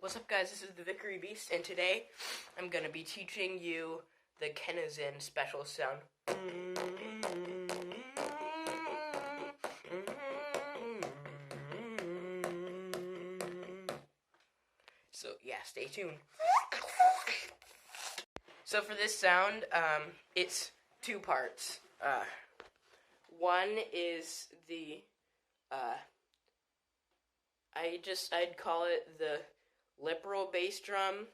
What's up, guys? This is the Vickery Beast, and today I'm going to be teaching you the Kenozen special sound. So, yeah, stay tuned. So for this sound, it's two parts. One is the, I'd call it the literal bass drum,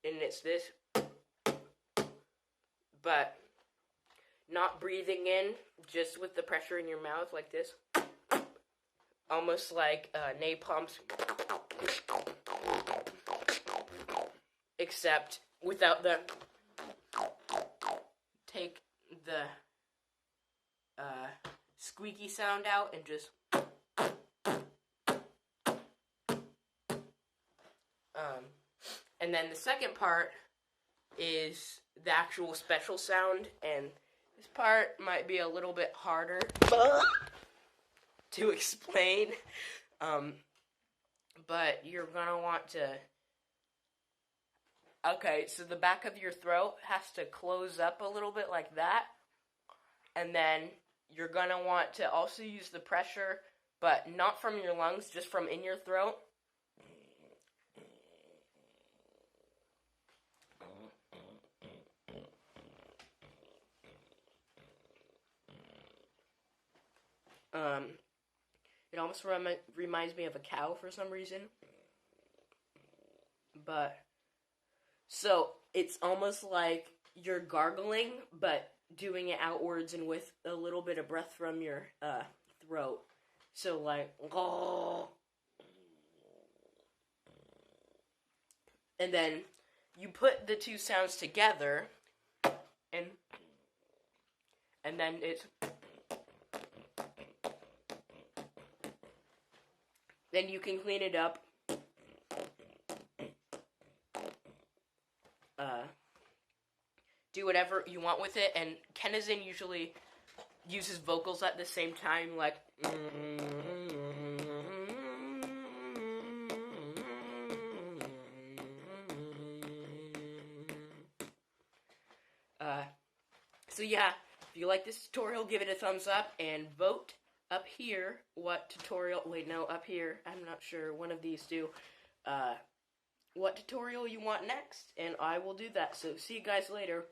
and it's this, but not breathing in, just with the pressure in your mouth like this, almost like napalm's, except without the, take the squeaky sound out and just, and then the second part is the actual special sound, and this part might be a little bit harder to explain, but you're gonna want to, okay, so the back of your throat has to close up a little bit like that, and then you're gonna want to also use the pressure, but not from your lungs, just from in your throat. It almost reminds me of a cow for some reason. But, so, it's almost like you're gargling, but doing it outwards and with a little bit of breath from your, throat. So, like, and then you put the two sounds together, and then it's, then you can clean it up, do whatever you want with it, and Kenozen usually uses vocals at the same time, like, so yeah, if you like this tutorial, give it a thumbs up, and vote up here what tutorial, wait, no, up here, I'm not sure, one of these two, what tutorial you want next, and I will do that, so see you guys later.